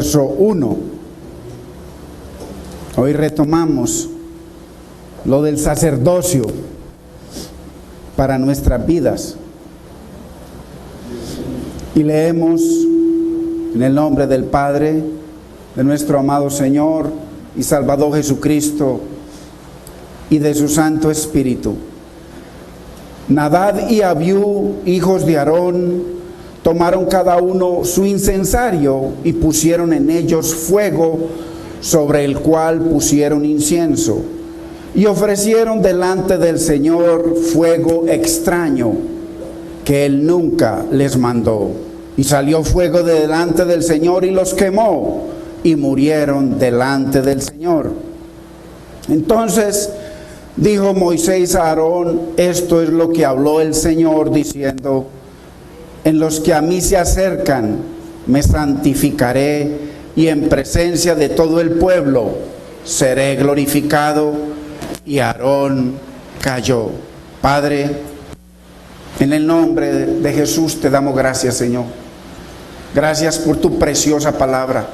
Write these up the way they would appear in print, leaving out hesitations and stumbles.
verso 1. Hoy retomamos lo del sacerdocio para nuestras vidas. Y leemos en el nombre del Padre, de nuestro amado Señor y Salvador Jesucristo y de su Santo Espíritu. Nadab y Abiú, hijos de Aarón, tomaron cada uno su incensario y pusieron en ellos fuego, sobre el cual pusieron incienso, y ofrecieron delante del Señor fuego extraño que Él nunca les mandó. Y salió fuego de delante del Señor y los quemó, y murieron delante del Señor. Entonces dijo Moisés a Aarón: esto es lo que habló el Señor, diciendo: en los que a mí se acercan me santificaré, y en presencia de todo el pueblo seré glorificado. Y Aarón cayó. Padre, en el nombre de Jesús te damos gracias, Señor. Gracias por tu preciosa palabra.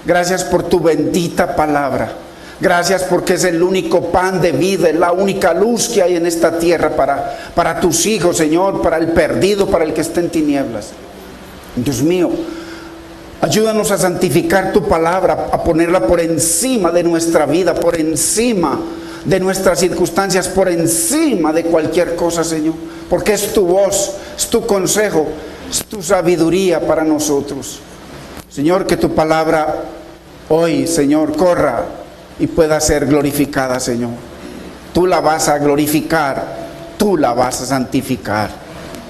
Gracias por tu bendita palabra. Gracias porque es el único pan de vida, es la única luz que hay en esta tierra para tus hijos, Señor, para el perdido, para el que está en tinieblas. Dios mío, ayúdanos a santificar tu palabra, a ponerla por encima de nuestra vida, por encima de nuestras circunstancias, por encima de cualquier cosa, Señor, porque es tu voz, es tu consejo, es tu sabiduría para nosotros. Señor, que tu palabra hoy, Señor, corra y pueda ser glorificada, Señor. Tú la vas a glorificar, tú la vas a santificar.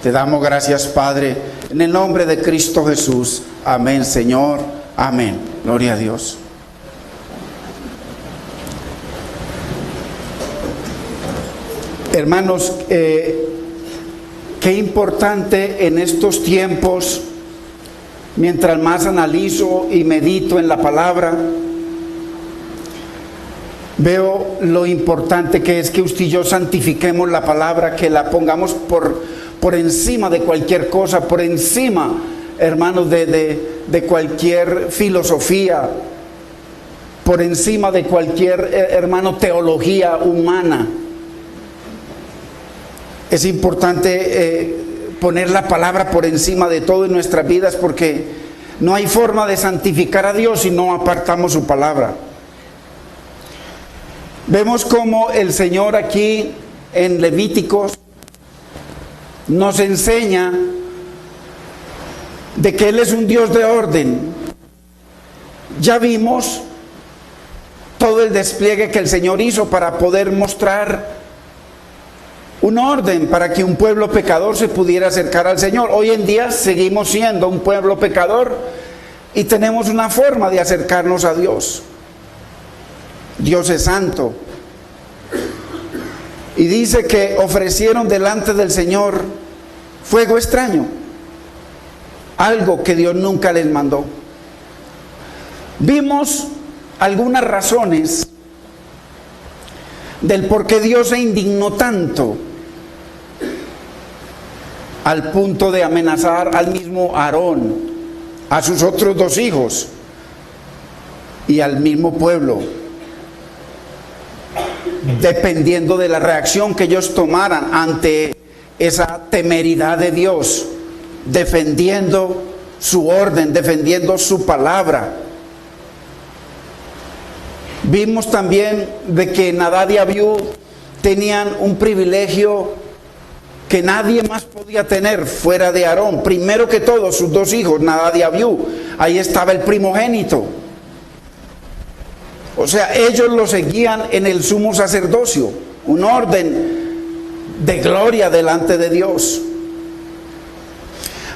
Te damos gracias, Padre, en el nombre de Cristo Jesús. Amén, Señor. Amén. Gloria a Dios. Hermanos, qué importante en estos tiempos, mientras más analizo y medito en la palabra, veo lo importante que es que usted y yo santifiquemos la palabra, que la pongamos por encima de cualquier cosa, por encima, hermanos, de cualquier filosofía, por encima de cualquier, hermano, teología humana. Es importante poner la palabra por encima de todo en nuestras vidas, porque no hay forma de santificar a Dios si no apartamos su palabra. Vemos cómo el Señor aquí en Levíticos nos enseña de que Él es un Dios de orden. Ya vimos todo el despliegue que el Señor hizo para poder mostrar un orden para que un pueblo pecador se pudiera acercar al Señor. Hoy en día seguimos siendo un pueblo pecador y tenemos una forma de acercarnos a Dios. Dios es santo. Y dice que ofrecieron delante del Señor fuego extraño, algo que Dios nunca les mandó. Vimos algunas razones del por qué Dios se indignó tanto, al punto de amenazar al mismo Aarón, a sus otros dos hijos y al mismo pueblo, dependiendo de la reacción que ellos tomaran ante esa temeridad de Dios, defendiendo su orden, defendiendo su palabra. Vimos también de que Nadab y Abiú tenían un privilegio que nadie más podía tener fuera de Aarón. Primero que todo, sus dos hijos, Nadab y Abiú. Ahí estaba el primogénito. O sea, ellos lo seguían en el sumo sacerdocio, un orden de gloria delante de Dios.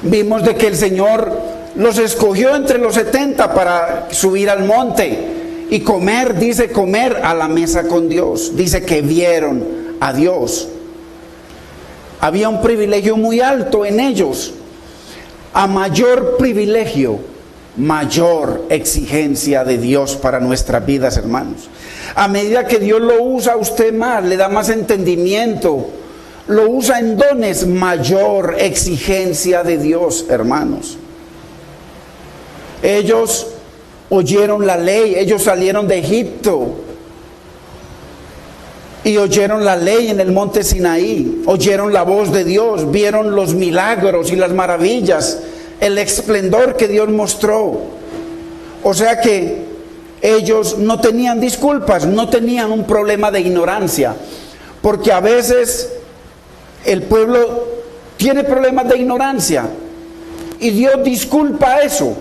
Vimos de que el Señor los escogió entre los 70 para subir al monte y comer, dice comer a la mesa con Dios. Dice que vieron a Dios. Había un privilegio muy alto en ellos. A mayor privilegio, mayor exigencia de Dios para nuestras vidas, hermanos. A medida que Dios lo usa a usted más, le da más entendimiento, lo usa en dones, mayor exigencia de Dios, hermanos. Ellos oyeron la ley. Ellos salieron de Egipto y oyeron la ley en el monte Sinaí, oyeron la voz de Dios, vieron los milagros y las maravillas, el esplendor que Dios mostró. O sea que ellos no tenían disculpas, no tenían un problema de ignorancia, porque a veces el pueblo tiene problemas de ignorancia y Dios disculpa eso,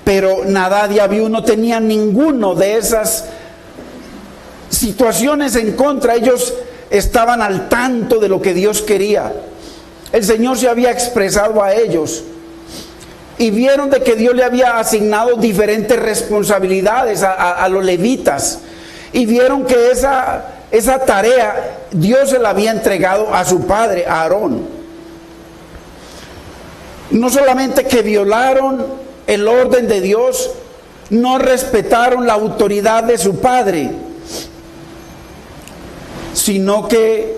pero Nadab y Abiú no tenían ninguno de esas situaciones en contra. Ellos estaban al tanto de lo que Dios quería. El Señor se había expresado a ellos y vieron de que Dios le había asignado diferentes responsabilidades a los levitas, y vieron que esa tarea Dios se la había entregado a su padre, a Aarón. No solamente que violaron el orden de Dios, no respetaron la autoridad de su padre, sino que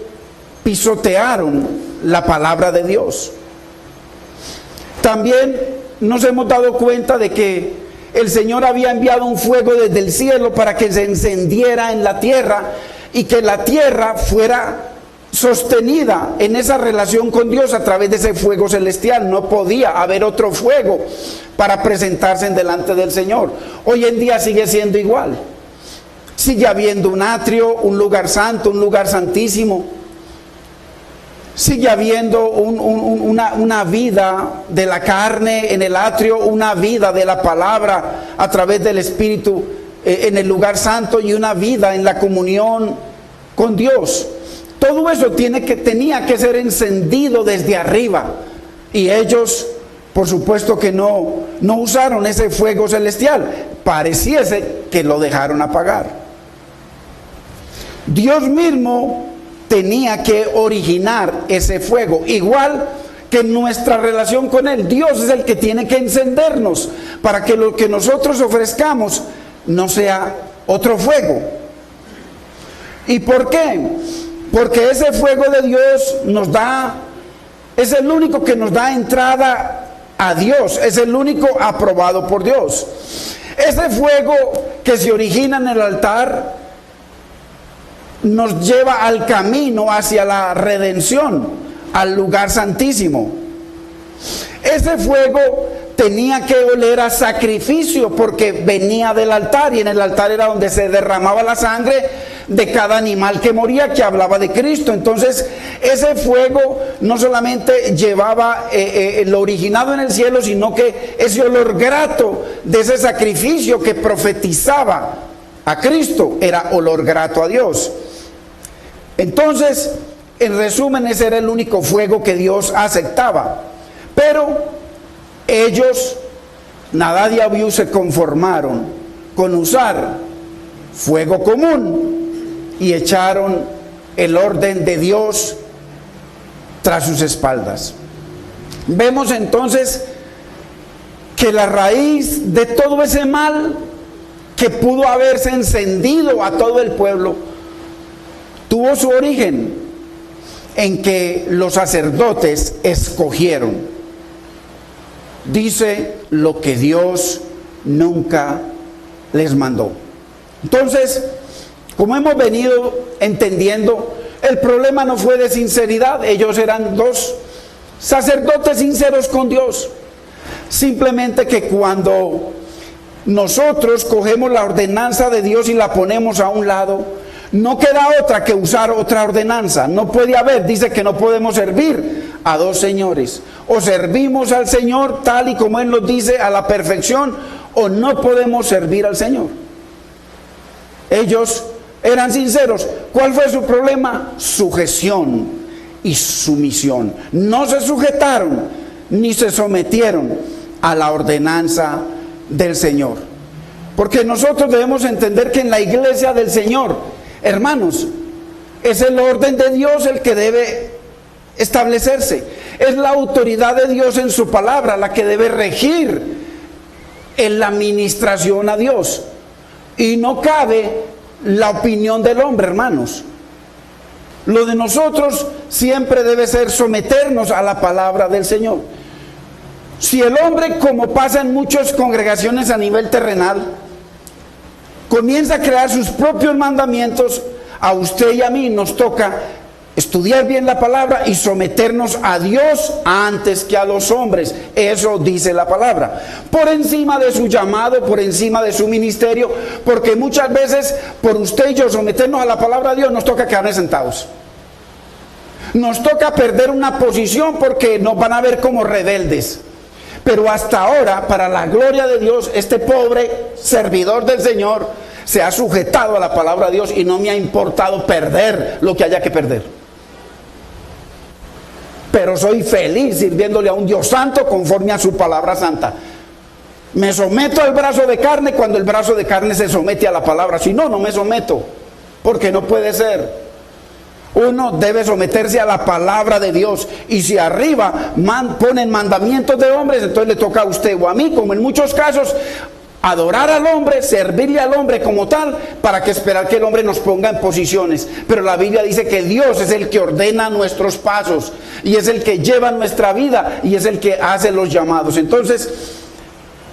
pisotearon la palabra de Dios. También nos hemos dado cuenta de que el Señor había enviado un fuego desde el cielo para que se encendiera en la tierra y que la tierra fuera sostenida en esa relación con Dios a través de ese fuego celestial. No podía haber otro fuego para presentarse en delante del Señor. Hoy en día sigue siendo igual. Sigue habiendo un atrio, un lugar santo, un lugar santísimo. Sigue habiendo una vida de la carne en el atrio, una vida de la palabra a través del Espíritu en el lugar santo, y una vida en la comunión con Dios. Todo eso tenía que ser encendido desde arriba, y ellos, por supuesto que no usaron ese fuego celestial. Pareciese que lo dejaron apagar. Dios mismo tenía que originar ese fuego, igual que nuestra relación con Él. Dios es el que tiene que encendernos para que lo que nosotros ofrezcamos no sea otro fuego. ¿Y por qué? Porque ese fuego de Dios es el único que nos da entrada a Dios, es el único aprobado por Dios. Ese fuego que se origina en el altar nos lleva al camino hacia la redención, al lugar santísimo. Ese fuego tenía que oler a sacrificio porque venía del altar, y en el altar era donde se derramaba la sangre de cada animal que moría, que hablaba de Cristo. Entonces ese fuego no solamente llevaba lo originado en el cielo, sino que ese olor grato de ese sacrificio que profetizaba a Cristo era olor grato a Dios. Entonces, en resumen, ese era el único fuego que Dios aceptaba. Pero ellos, Nadab y Abiú, se conformaron con usar fuego común y echaron el orden de Dios tras sus espaldas. Vemos entonces que la raíz de todo ese mal que pudo haberse encendido a todo el pueblo tuvo su origen en que los sacerdotes escogieron, dice, lo que Dios nunca les mandó. Entonces, como hemos venido entendiendo, el problema no fue de sinceridad. Ellos eran dos sacerdotes sinceros con Dios. Simplemente que cuando nosotros cogemos la ordenanza de Dios y la ponemos a un lado, no queda otra que usar otra ordenanza. No puede haber, dice que no podemos servir a dos señores. O servimos al Señor tal y como Él nos dice a la perfección, o no podemos servir al Señor. Ellos eran sinceros. ¿Cuál fue su problema? Sujeción y sumisión. No se sujetaron ni se sometieron a la ordenanza del Señor. Porque nosotros debemos entender que en la iglesia del Señor, hermanos, es el orden de Dios el que debe establecerse. Es la autoridad de Dios en su palabra la que debe regir en la administración a Dios. Y no cabe la opinión del hombre, hermanos. Lo de nosotros siempre debe ser someternos a la palabra del Señor. Si el hombre, como pasa en muchas congregaciones a nivel terrenal, comienza a crear sus propios mandamientos, a usted y a mí nos toca estudiar bien la palabra y someternos a Dios antes que a los hombres. Eso dice la palabra. Por encima de su llamado, por encima de su ministerio, porque muchas veces por usted y yo someternos a la palabra de Dios nos toca quedarnos sentados. Nos toca perder una posición porque nos van a ver como rebeldes. Pero hasta ahora, para la gloria de Dios, este pobre servidor del Señor se ha sujetado a la palabra de Dios y no me ha importado perder lo que haya que perder. Pero soy feliz sirviéndole a un Dios santo conforme a su palabra santa. Me someto al brazo de carne cuando el brazo de carne se somete a la palabra. Si no, no me someto, porque no puede ser. Uno debe someterse a la palabra de Dios. Y si arriba ponen mandamientos de hombres, entonces le toca a usted o a mí, como en muchos casos, adorar al hombre, servirle al hombre como tal, para que esperar que el hombre nos ponga en posiciones. Pero la Biblia dice que Dios es el que ordena nuestros pasos, y es el que lleva nuestra vida, y es el que hace los llamados. Entonces,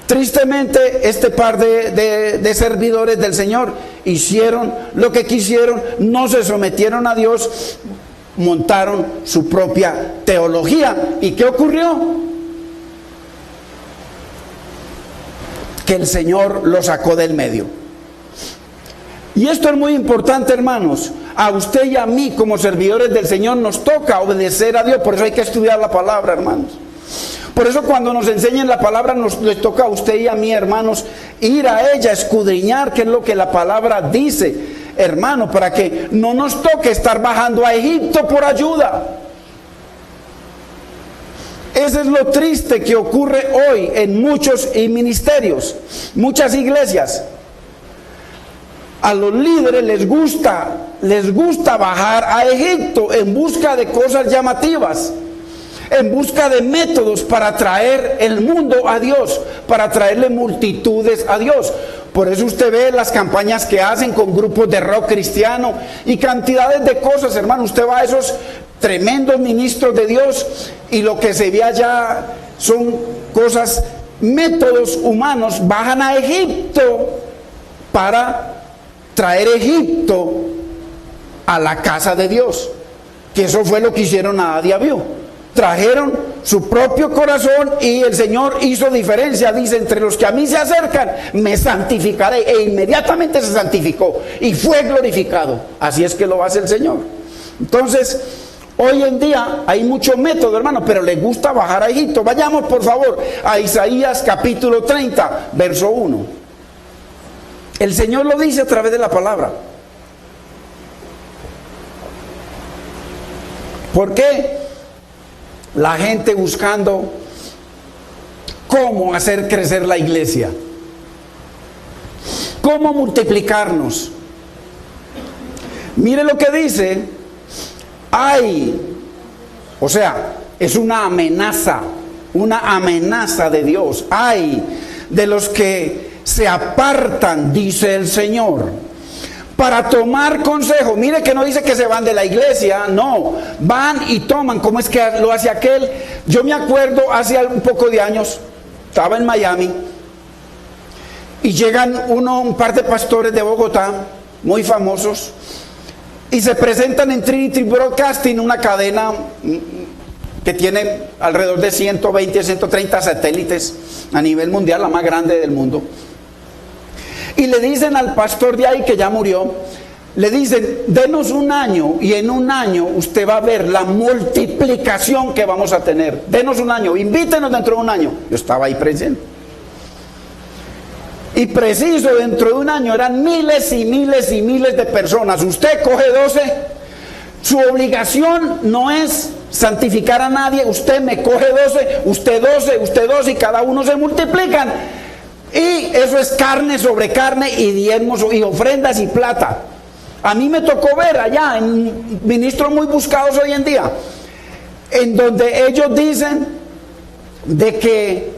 tristemente, este par de servidores del Señor hicieron lo que quisieron, no se sometieron a Dios, montaron su propia teología. ¿Y qué ocurrió? Que el Señor lo sacó del medio. Y esto es muy importante, hermanos. A usted y a mí, como servidores del Señor, nos toca obedecer a Dios. Por eso hay que estudiar la palabra, hermanos. Por eso cuando nos enseñen la palabra, les toca a usted y a mí, hermanos, ir a ella, escudriñar qué es lo que la palabra dice, hermano, para que no nos toque estar bajando a Egipto por ayuda. Eso es lo triste que ocurre hoy en muchos ministerios, muchas iglesias. A los líderes les gusta bajar a Egipto en busca de cosas llamativas, en busca de métodos para traer el mundo a Dios, para traerle multitudes a Dios. Por eso usted ve las campañas que hacen con grupos de rock cristiano y cantidades de cosas, hermano. Usted va a esos tremendos ministros de Dios y lo que se ve allá son cosas, métodos humanos. Bajan a Egipto para traer Egipto a la casa de Dios, que eso fue lo que hicieron a Adí y Abiú. Trajeron su propio corazón y el Señor hizo diferencia. Dice, entre los que a mí se acercan, me santificaré. E inmediatamente se santificó y fue glorificado. Así es que lo hace el Señor. Entonces, hoy en día hay mucho método, hermano, pero les gusta bajar a Egipto. Vayamos, por favor, a Isaías capítulo 30, verso 1. El Señor lo dice a través de la palabra. ¿Por qué? La gente buscando cómo hacer crecer la iglesia, cómo multiplicarnos. Mire lo que dice. O sea, es una amenaza de Dios. Ay de los que se apartan, dice el Señor, para tomar consejo. Mire que no dice que se van de la iglesia, no, van y toman. ¿Cómo es que lo hace aquel? Yo me acuerdo hace un poco de años, estaba en Miami y llegan un par de pastores de Bogotá muy famosos y se presentan en Trinity Broadcasting, una cadena que tiene alrededor de 120, 130 satélites a nivel mundial, la más grande del mundo. Y le dicen al pastor de ahí, que ya murió, le dicen, denos un año y en un año usted va a ver la multiplicación que vamos a tener. Denos un año, invítenos dentro de un año. Yo estaba ahí presente. Y preciso, dentro de un año eran miles y miles y miles de personas. Usted coge 12, su obligación no es santificar a nadie. Usted me coge 12, usted 12, usted 12 y cada uno se multiplican. Y eso es carne sobre carne y diezmos y ofrendas y plata. A mí me tocó ver allá en ministros muy buscados hoy en día, en donde ellos dicen de que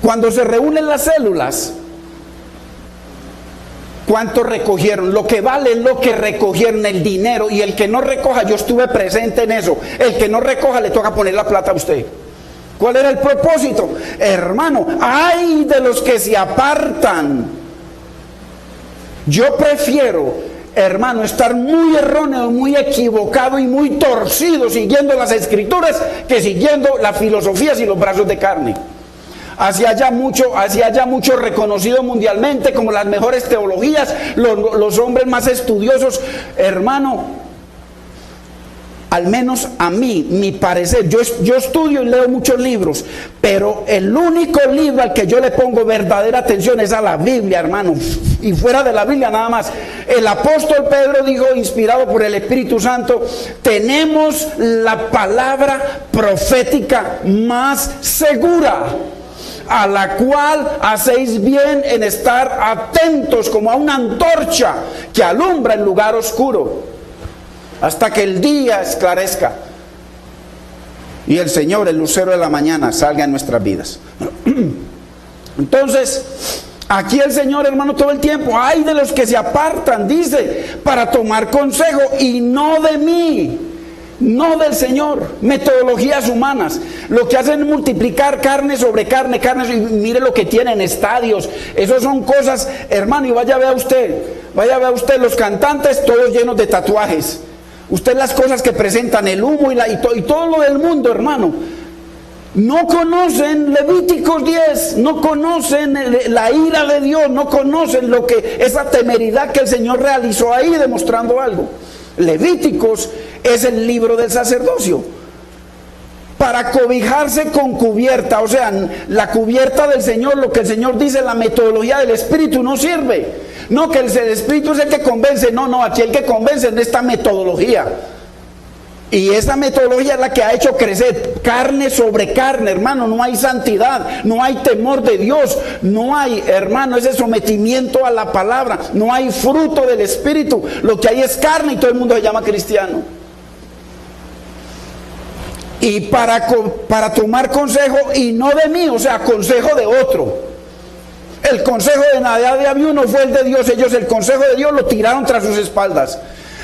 cuando se reúnen las células, ¿cuánto recogieron? Lo que vale es lo que recogieron, el dinero. Y el que no recoja, yo estuve presente en eso, el que no recoja le toca poner la plata a usted. ¿Cuál era el propósito? Hermano, ay de los que se apartan. Yo prefiero, hermano, estar muy erróneo, muy equivocado y muy torcido siguiendo las escrituras que siguiendo las filosofías y los brazos de carne. Hacia allá mucho reconocido mundialmente como las mejores teologías, los hombres más estudiosos, hermano. Al menos a mí, mi parecer, yo estudio y leo muchos libros, pero el único libro al que yo le pongo verdadera atención es a la Biblia, hermano, y fuera de la Biblia nada más. El apóstol Pedro dijo, inspirado por el Espíritu Santo, tenemos la palabra profética más segura, a la cual hacéis bien en estar atentos como a una antorcha que alumbra en lugar oscuro, hasta que el día esclarezca y el Señor, el lucero de la mañana, salga en nuestras vidas. Entonces, aquí el Señor, hermano, todo el tiempo, ay de los que se apartan, dice, para tomar consejo, y no de mí, no del Señor. Metodologías humanas, lo que hacen es multiplicar carne sobre carne, y mire lo que tienen, estadios, eso son cosas, hermano, y vaya a ver usted los cantantes todos llenos de tatuajes. Usted las cosas que presentan, el humo y todo lo del mundo, hermano. No conocen Levíticos 10, no conocen la ira de Dios, no conocen esa temeridad que el Señor realizó ahí demostrando algo. Levíticos es el libro del sacerdocio. Para cobijarse con cubierta, o sea, la cubierta del Señor, lo que el Señor dice, la metodología del Espíritu no sirve. No, que el Espíritu es el que convence. No, aquí el que convence es esta metodología. Y esa metodología es la que ha hecho crecer carne sobre carne, hermano. No hay santidad, no hay temor de Dios, no hay, hermano, ese sometimiento a la palabra, no hay fruto del Espíritu. Lo que hay es carne y todo el mundo se llama cristiano. Y para tomar consejo, y no de mí, o sea, consejo de otro. El consejo de Nadab y Abiú no fue el de Dios, ellos el consejo de Dios lo tiraron tras sus espaldas.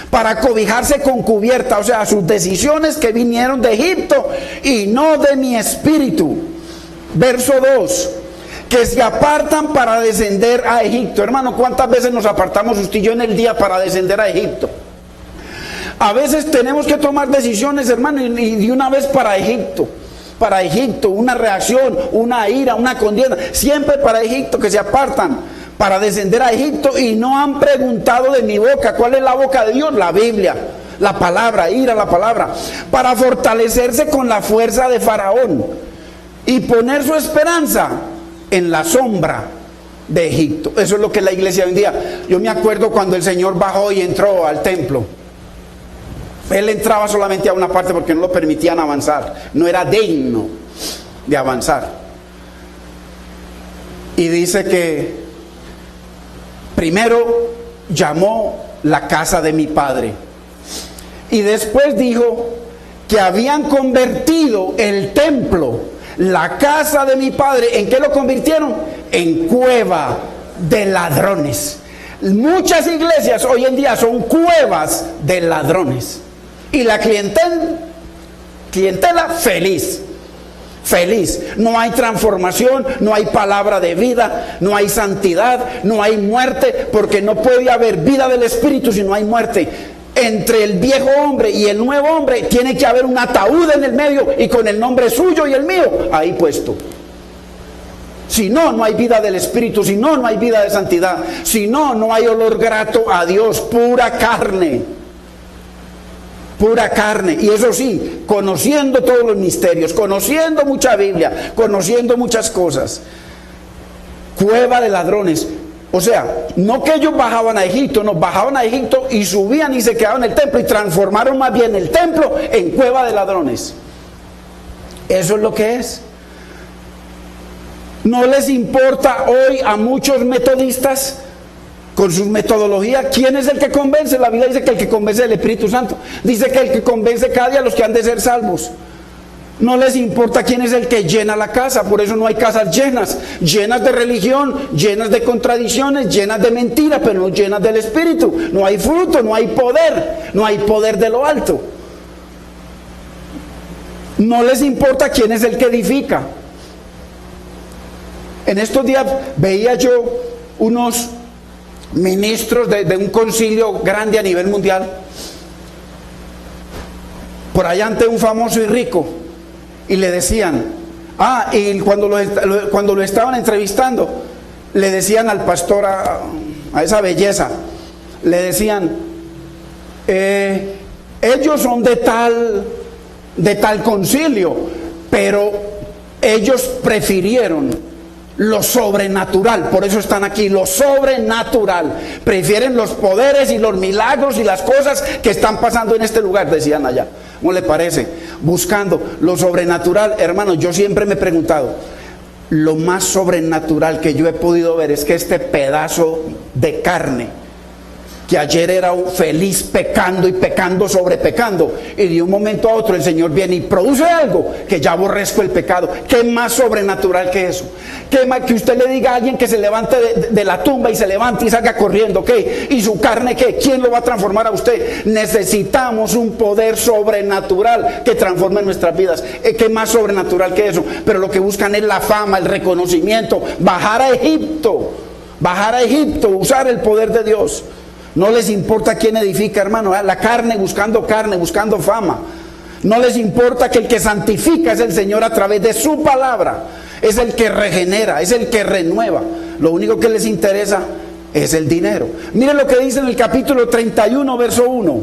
Para cobijarse con cubierta, o sea, sus decisiones que vinieron de Egipto y no de mi espíritu. Verso 2, que se apartan para descender a Egipto. Hermano, ¿cuántas veces nos apartamos usted y yo en el día para descender a Egipto? A veces tenemos que tomar decisiones, hermano, y de una vez para Egipto, una reacción, una ira, una contienda, siempre para Egipto, que se apartan para descender a Egipto y no han preguntado de mi boca. ¿Cuál es la boca de Dios? La Biblia, la palabra, ir a la palabra, para fortalecerse con la fuerza de Faraón y poner su esperanza en la sombra de Egipto. Eso es lo que la iglesia hoy en día. Yo me acuerdo cuando el Señor bajó y entró al templo. Él entraba solamente a una parte porque no lo permitían avanzar, no era digno de avanzar. Y dice que primero llamó la casa de mi padre y después dijo que habían convertido el templo, la casa de mi padre, ¿en qué lo convirtieron? En cueva de ladrones. Muchas iglesias hoy en día son cuevas de ladrones. Y la clientela feliz. No hay transformación, no hay palabra de vida, no hay santidad, no hay muerte, porque no puede haber vida del Espíritu si no hay muerte. Entre el viejo hombre y el nuevo hombre tiene que haber un ataúd en el medio y con el nombre suyo y el mío ahí puesto. Si no, no hay vida del Espíritu, si no, no hay vida de santidad, si no, no hay olor grato a Dios, pura carne. Pura carne, y eso sí, conociendo todos los misterios, conociendo mucha Biblia, conociendo muchas cosas. Cueva de ladrones. O sea, no que ellos bajaban a Egipto, no, bajaban a Egipto y subían y se quedaban en el templo y transformaron más bien el templo en cueva de ladrones. Eso es lo que es. No les importa hoy a muchos metodistas con su metodología. ¿Quién es el que convence? La Biblia dice que el que convence es el Espíritu Santo. Dice que el que convence cada día a los que han de ser salvos. No les importa quién es el que llena la casa. Por eso no hay casas llenas de religión, llenas de contradicciones, llenas de mentiras, pero no llenas del Espíritu. No hay fruto, no hay poder de lo alto. No les importa quién es el que edifica. En estos días veía yo unos ministros de un concilio grande a nivel mundial, por allá ante un famoso y rico, y le decían, y cuando lo estaban entrevistando, le decían al pastor, a esa belleza, le decían, ellos son de tal concilio, pero ellos prefirieron lo sobrenatural, por eso están aquí, lo sobrenatural. Prefieren los poderes y los milagros y las cosas que están pasando en este lugar, decían allá. ¿Cómo le parece? Buscando lo sobrenatural. Hermano, yo siempre me he preguntado, lo más sobrenatural que yo he podido ver es que este pedazo de carne, que ayer era feliz pecando y pecando sobre pecando, y de un momento a otro el Señor viene y produce algo que ya aborrezco el pecado. ¿Qué más sobrenatural que eso? ¿Qué más que usted le diga a alguien que se levante de la tumba y se levante y salga corriendo? ¿Qué? ¿Y su carne qué? ¿Quién lo va a transformar a usted? Necesitamos un poder sobrenatural que transforme nuestras vidas. ¿Qué más sobrenatural que eso? Pero lo que buscan es la fama, el reconocimiento, bajar a Egipto, usar el poder de Dios. No les importa quién edifica, hermano, la carne, buscando fama. No les importa que el que santifica es el Señor a través de su palabra. Es el que regenera, es el que renueva. Lo único que les interesa es el dinero. Miren lo que dice en el capítulo 31, verso 1.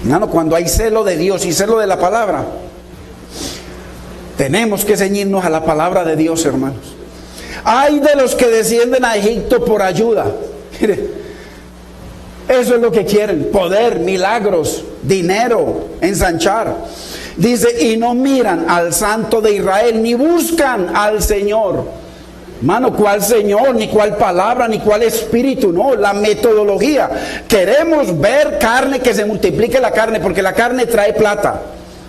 Hermano, cuando hay celo de Dios y celo de la palabra, tenemos que ceñirnos a la palabra de Dios, hermanos. Ay de los que descienden a Egipto por ayuda. Mire, eso es lo que quieren: poder, milagros, dinero, ensanchar. Dice, y no miran al Santo de Israel, ni buscan al Señor. Hermano, ¿cuál Señor? Ni cuál palabra, ni cuál espíritu, no, la metodología. Queremos ver carne, que se multiplique la carne, porque la carne trae plata.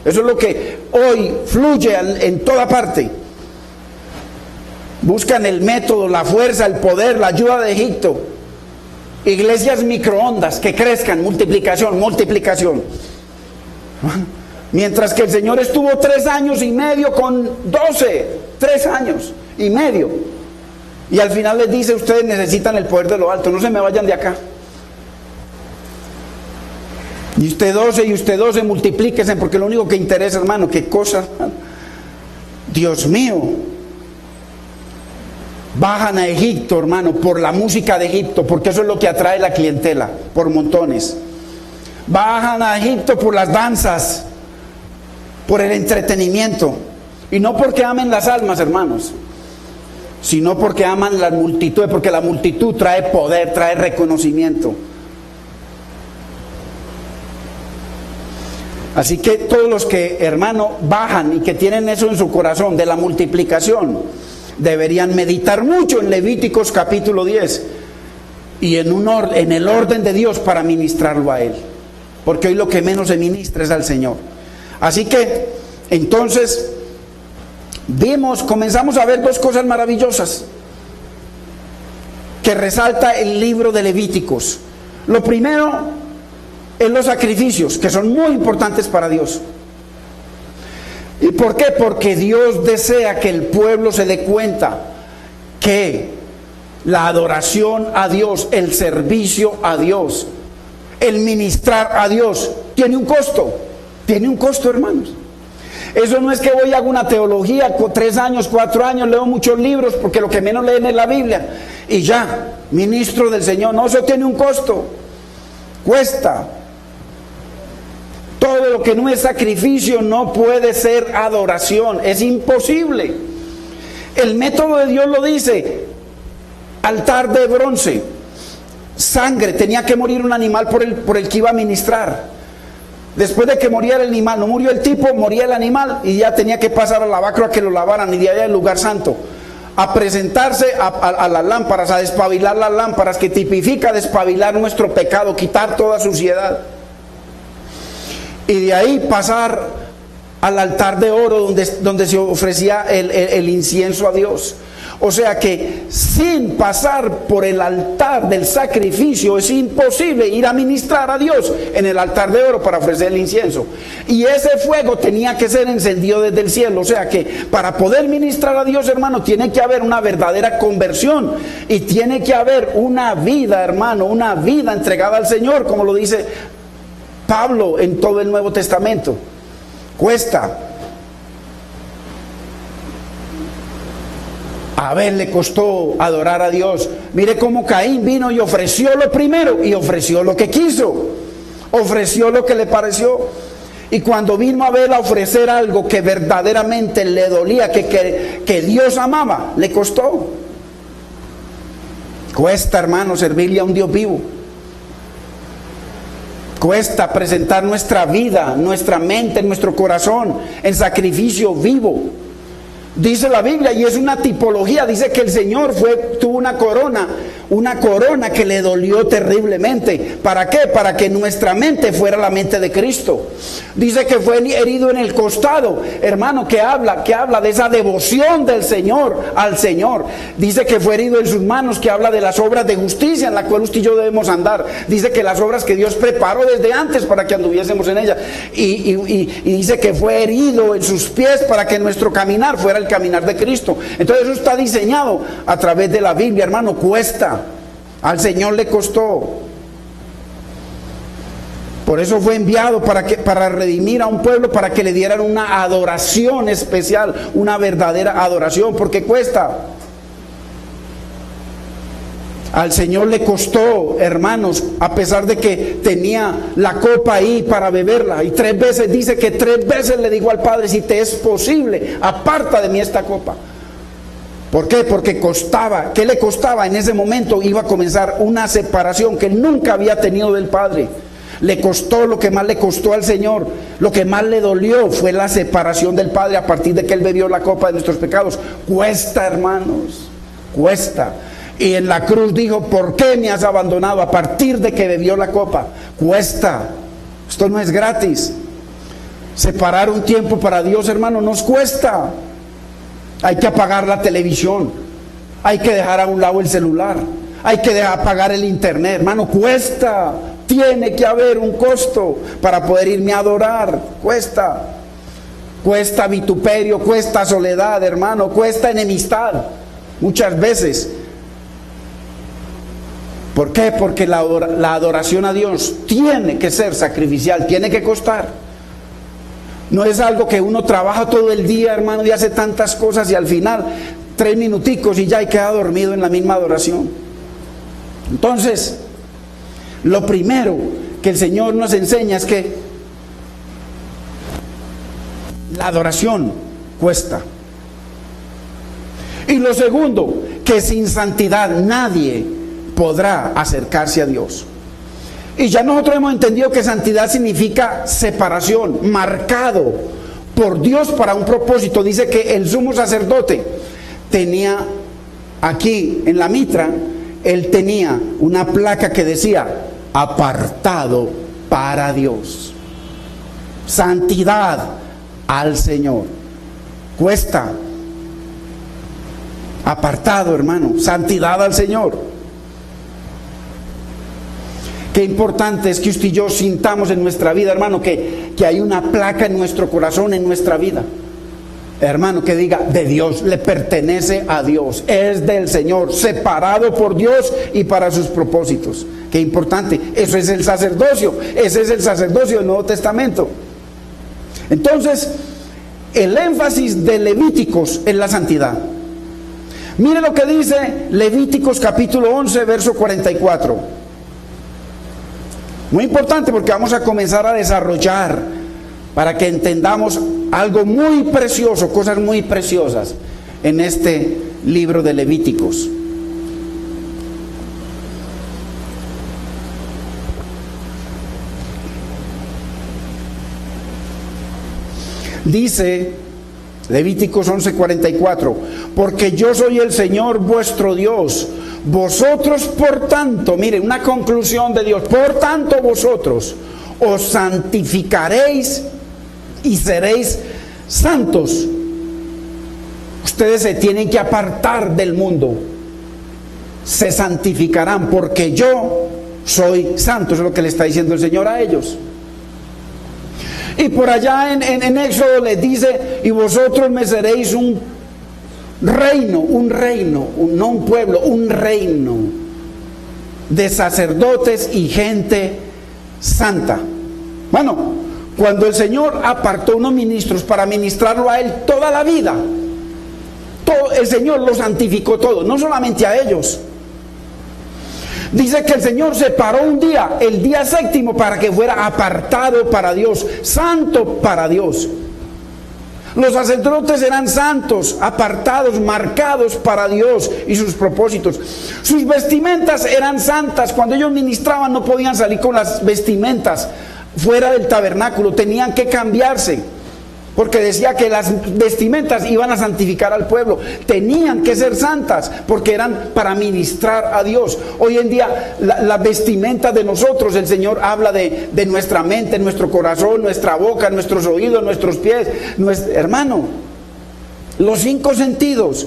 Eso es lo que hoy fluye en toda parte. Buscan el método, la fuerza, el poder, la ayuda de Egipto. Iglesias microondas que crezcan, multiplicación. Mientras que el Señor estuvo 3 años y medio con 12, 3 años y medio. Y al final les dice, ustedes necesitan el poder de lo alto, no se me vayan de acá. Y usted 12, multiplíquense, porque lo único que interesa, hermano, qué cosa. Dios mío. Bajan a Egipto, hermano, por la música de Egipto, porque eso es lo que atrae la clientela, por montones. Bajan a Egipto por las danzas, por el entretenimiento. Y no porque amen las almas, hermanos, sino porque aman las multitudes, porque la multitud trae poder, trae reconocimiento. Así que todos los que, hermano, bajan y que tienen eso en su corazón, de la multiplicación, deberían meditar mucho en Levíticos capítulo 10 y en el orden de Dios para ministrarlo a Él, porque hoy lo que menos se ministra es al Señor. Así que entonces comenzamos a ver 2 cosas maravillosas que resalta el libro de Levíticos. Lo primero es los sacrificios, que son muy importantes para Dios. ¿Y por qué? Porque Dios desea que el pueblo se dé cuenta que la adoración a Dios, el servicio a Dios, el ministrar a Dios, tiene un costo. Tiene un costo, hermanos. Eso no es que voy a hacer una teología, 3 años, 4 años, leo muchos libros, porque lo que menos leen es la Biblia, y ya, ministro del Señor. No, eso tiene un costo. Cuesta. Todo lo que no es sacrificio no puede ser adoración, es imposible. El método de Dios lo dice: altar de bronce, sangre, tenía que morir un animal por el que iba a ministrar. Después de que moría el animal, no murió el tipo, moría el animal, y ya tenía que pasar a la lavacro a que lo lavaran, y de allá al lugar santo, a presentarse a las lámparas, a despabilar las lámparas, que tipifica despabilar nuestro pecado, quitar toda suciedad. Y de ahí pasar al altar de oro donde se ofrecía el incienso a Dios. O sea que sin pasar por el altar del sacrificio es imposible ir a ministrar a Dios en el altar de oro para ofrecer el incienso. Y ese fuego tenía que ser encendido desde el cielo. O sea que para poder ministrar a Dios, hermano, tiene que haber una verdadera conversión. Y tiene que haber una vida, hermano, una vida entregada al Señor, como lo dice Pablo en todo el Nuevo Testamento. Cuesta. A Abel le costó adorar a Dios. Mire cómo Caín vino y ofreció lo primero y ofreció lo que quiso. Ofreció lo que le pareció. Y cuando vino Abel a ofrecer algo que verdaderamente le dolía, que Dios amaba, le costó. Cuesta, hermano, servirle a un Dios vivo. Cuesta presentar nuestra vida, nuestra mente, nuestro corazón en sacrificio vivo. Dice la Biblia, y es una tipología, dice que el Señor tuvo una corona que le dolió terriblemente. ¿Para qué? Para que nuestra mente fuera la mente de Cristo. Dice que fue herido en el costado, hermano, que habla de esa devoción del Señor al Señor. Dice que fue herido en sus manos, que habla de las obras de justicia en la cual usted y yo debemos andar. Dice que las obras que Dios preparó desde antes para que anduviésemos en ellas. Y dice que fue herido en sus pies para que nuestro caminar fuera el caminar de Cristo. Entonces eso está diseñado a través de la Biblia, hermano. Cuesta. Al Señor le costó. Por eso fue enviado para redimir a un pueblo, para que le dieran una adoración especial, una verdadera adoración, porque cuesta. Al Señor le costó, hermanos, a pesar de que tenía la copa ahí para beberla, y 3 veces dice que 3 veces le dijo al Padre: si te es posible, aparta de mí esta copa. ¿Por qué? Porque costaba. ¿Qué le costaba? En ese momento iba a comenzar una separación que él nunca había tenido del Padre. Le costó lo que más le costó al Señor. Lo que más le dolió fue la separación del Padre a partir de que él bebió la copa de nuestros pecados. Cuesta, hermanos, cuesta. Y en la cruz dijo: ¿por qué me has abandonado? A partir de que bebió la copa. Cuesta. Esto no es gratis. Separar un tiempo para Dios, hermano, nos cuesta. Hay que apagar la televisión. Hay que dejar a un lado el celular. Hay que apagar el internet, hermano. Cuesta. Tiene que haber un costo para poder irme a adorar. Cuesta. Cuesta vituperio, cuesta soledad, hermano. Cuesta enemistad. Muchas veces. ¿Por qué? Porque la adoración a Dios tiene que ser sacrificial, tiene que costar. No es algo que uno trabaja todo el día, hermano, y hace tantas cosas y al final 3 minuticos y ya y queda dormido en la misma adoración. Entonces, lo primero que el Señor nos enseña es que la adoración cuesta. Y lo segundo, que sin santidad nadie podrá acercarse a Dios. Y ya nosotros hemos entendido que santidad significa separación, marcado por Dios para un propósito. Dice que el sumo sacerdote tenía aquí en la mitra, él tenía una placa que decía: apartado para Dios. Santidad al Señor. Cuesta. Apartado, hermano. Santidad al Señor. Qué importante es que usted y yo sintamos en nuestra vida, hermano, que hay una placa en nuestro corazón, en nuestra vida. Hermano, que diga: de Dios, le pertenece a Dios, es del Señor, separado por Dios y para sus propósitos. Qué importante. Eso es el sacerdocio. Ese es el sacerdocio del Nuevo Testamento. Entonces, el énfasis de Levíticos es la santidad. Mire lo que dice Levíticos capítulo 11, verso 44. Muy importante, porque vamos a comenzar a desarrollar para que entendamos algo muy precioso, cosas muy preciosas en este libro de Levíticos. Dice Levíticos 11:44: porque yo soy el Señor vuestro Dios. Vosotros, por tanto, miren, una conclusión de Dios: por tanto vosotros os santificaréis y seréis santos. ustedes se tienen que apartar del mundo, se santificarán porque yo soy santo. Eso es lo que le está diciendo el Señor a ellos. Y por allá en Éxodo les dice: y vosotros me seréis un reino, no un pueblo, un reino de sacerdotes y gente santa. Bueno, cuando el Señor apartó unos ministros para ministrarlo a Él toda la vida, el Señor los santificó todos, no solamente a ellos. Dice que el Señor separó un día, el día séptimo, para que fuera apartado para Dios, santo para Dios. Los sacerdotes eran santos, apartados, marcados para Dios y sus propósitos. Sus vestimentas eran santas. Cuando ellos ministraban no podían salir con las vestimentas fuera del tabernáculo, tenían que cambiarse, porque decía que las vestimentas iban a santificar al pueblo. Tenían que ser santas porque eran para ministrar a Dios. Hoy en día la vestimenta de nosotros, el Señor habla de nuestra mente, nuestro corazón, nuestra boca, nuestros oídos, nuestros pies, hermano, los 5 sentidos.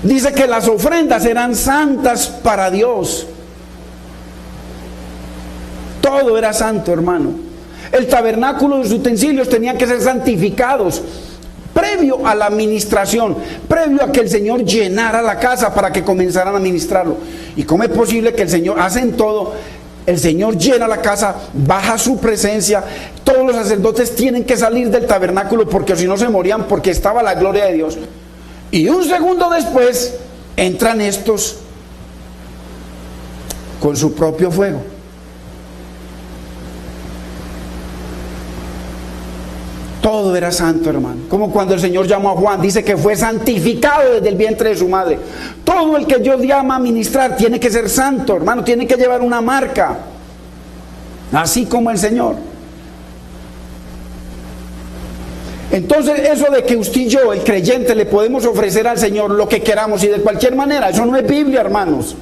Dice que las ofrendas eran santas para Dios. Todo era santo, hermano. El tabernáculo y sus utensilios tenían que ser santificados previo a la administración, previo a que el Señor llenara la casa para que comenzaran a ministrarlo. ¿Y cómo es posible que el Señor hacen todo? El Señor llena la casa, baja su presencia, todos los sacerdotes tienen que salir del tabernáculo porque si no se morían, porque estaba la gloria de Dios. Y un segundo después entran estos con su propio fuego. Todo era santo, hermano. Como cuando el Señor llamó a Juan, dice que fue santificado desde el vientre de su madre. Todo el que Dios llama a ministrar tiene que ser santo, hermano, tiene que llevar una marca, así como el Señor. Entonces, eso de que usted y yo, el creyente, le podemos ofrecer al Señor lo que queramos y de cualquier manera, eso no es Biblia, hermanos.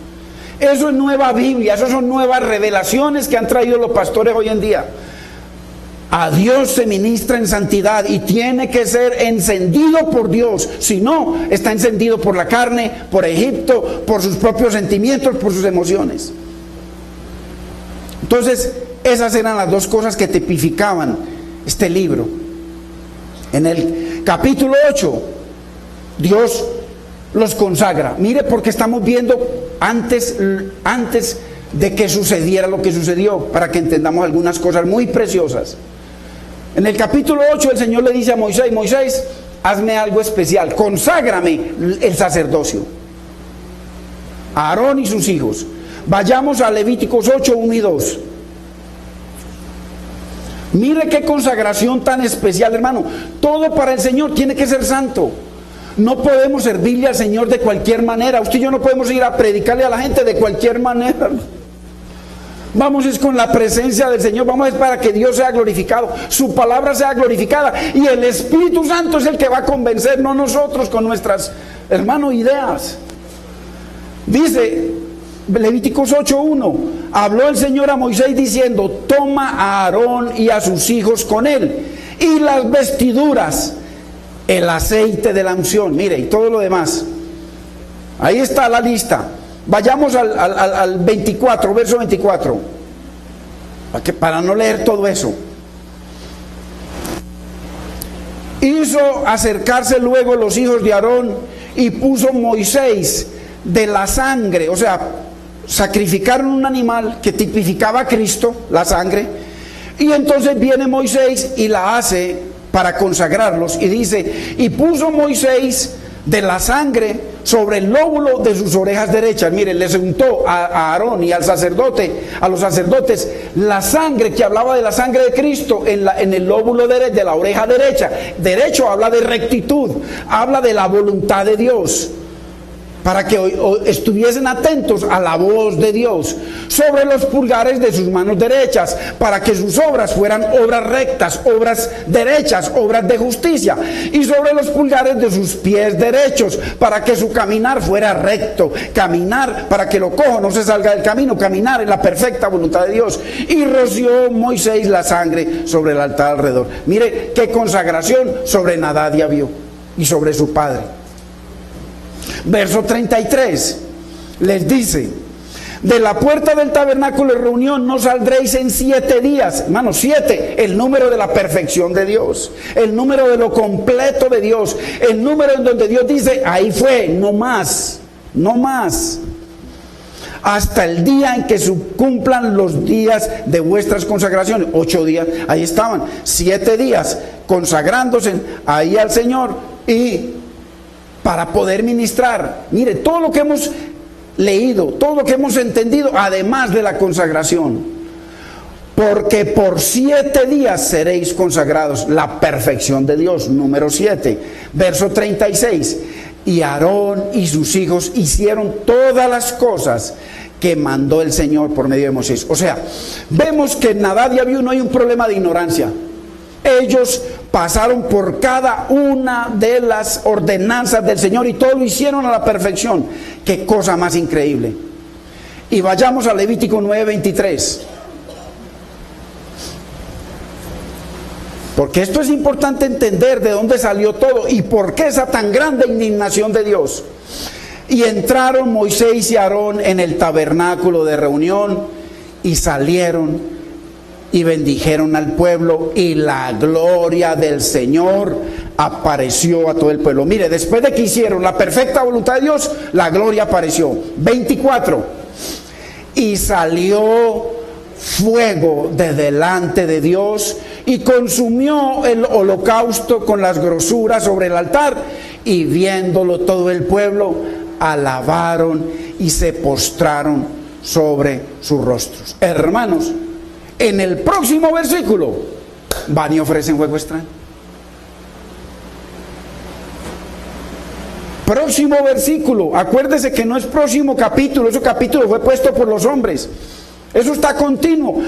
Eso es nueva Biblia, eso son nuevas revelaciones que han traído los pastores hoy en día. A Dios se ministra en santidad y tiene que ser encendido por Dios. Si no, está encendido por la carne, por Egipto, por sus propios sentimientos, por sus emociones. Entonces, esas eran las dos cosas que tipificaban este libro. En el capítulo 8, Dios los consagra. Mire, porque estamos viendo antes de que sucediera lo que sucedió, para que entendamos algunas cosas muy preciosas. En el capítulo 8 el Señor le dice a Moisés: Moisés, hazme algo especial, conságrame el sacerdocio, a Aarón y sus hijos. Vayamos a Levíticos 8, 1 y 2. Mire qué consagración tan especial, hermano. Todo para el Señor tiene que ser santo. No podemos servirle al Señor de cualquier manera. Usted y yo no podemos ir a predicarle a la gente de cualquier manera. Vamos es con la presencia del Señor, vamos es para que Dios sea glorificado, su palabra sea glorificada, y el Espíritu Santo es el que va a convencer, no nosotros con nuestras, hermano, ideas. Dice Levíticos 8:1, habló el Señor a Moisés diciendo: toma a Aarón y a sus hijos con él, y las vestiduras, el aceite de la unción, mire, y todo lo demás. Ahí está la lista. Vayamos al 24, verso 24, para no leer todo eso. Hizo acercarse luego los hijos de Aarón y puso Moisés de la sangre, o sea, sacrificaron un animal que tipificaba a Cristo, la sangre, y entonces viene Moisés y la hace para consagrarlos, y dice: y puso Moisés de la sangre sobre el lóbulo de sus orejas derechas. Miren, les untó a Aarón y al sacerdote, a los sacerdotes, la sangre que hablaba de la sangre de Cristo en el lóbulo de la oreja derecha. Derecho habla de rectitud, habla de la voluntad de Dios, para que estuviesen atentos a la voz de Dios. Sobre los pulgares de sus manos derechas, para que sus obras fueran obras rectas, obras derechas, obras de justicia. Y sobre los pulgares de sus pies derechos, para que su caminar fuera recto. Caminar para que lo cojo no se salga del camino, caminar en la perfecta voluntad de Dios. Y roció Moisés la sangre sobre el altar alrededor. Mire qué consagración sobre Nadab y Abiú. y sobre su padre. Verso 33 les dice: de la puerta del tabernáculo de reunión no saldréis en 7 días. Hermanos, 7, el número de la perfección de Dios, el número de lo completo de Dios, el número en donde Dios dice, ahí fue, no más, no más. Hasta el día en que se cumplan los días de vuestras consagraciones. 8 días, ahí estaban, 7 días consagrándose ahí al Señor, y para poder ministrar. Mire, todo lo que hemos leído, todo lo que hemos entendido, además de la consagración. Porque por 7 días seréis consagrados, la perfección de Dios, número 7. Verso 36. Y Aarón y sus hijos hicieron todas las cosas que mandó el Señor por medio de Moisés. O sea, vemos que en Nadab y Abiú no hay un problema de ignorancia. Ellos pasaron por cada una de las ordenanzas del Señor y todo lo hicieron a la perfección. Qué cosa más increíble. Y vayamos a Levítico 9:23. Porque esto es importante entender de dónde salió todo y por qué esa tan grande indignación de Dios. Y entraron Moisés y Aarón en el tabernáculo de reunión y salieron y bendijeron al pueblo, y la gloria del Señor apareció a todo el pueblo. Mire, después de que hicieron la perfecta voluntad de Dios, la gloria apareció. 24. Y salió fuego de delante de Dios y consumió el holocausto con las grosuras sobre el altar, y viéndolo todo el pueblo, alabaron y se postraron sobre sus rostros. Hermanos, en el próximo versículo van y ofrecen fuego extraño. Próximo versículo, acuérdese que no es próximo capítulo, ese capítulo fue puesto por los hombres. Eso está continuo.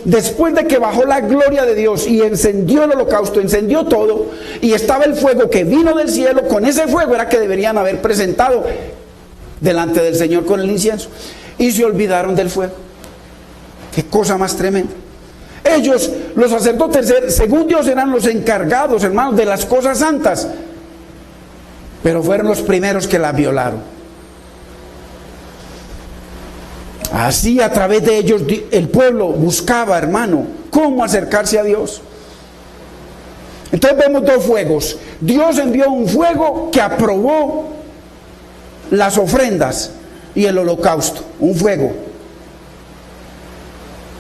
Después de que bajó la gloria de Dios y encendió el holocausto, encendió todo, y estaba el fuego que vino del cielo, con ese fuego era que deberían haber presentado delante del Señor con el incienso, y se olvidaron del fuego. Qué cosa más tremenda. Ellos, los sacerdotes, según Dios, eran los encargados, hermanos, de las cosas santas, pero fueron los primeros que las violaron. Así, a través de ellos, el pueblo buscaba, hermano, cómo acercarse a Dios. Entonces vemos 2 fuegos. Dios envió un fuego que aprobó las ofrendas y el holocausto, un fuego.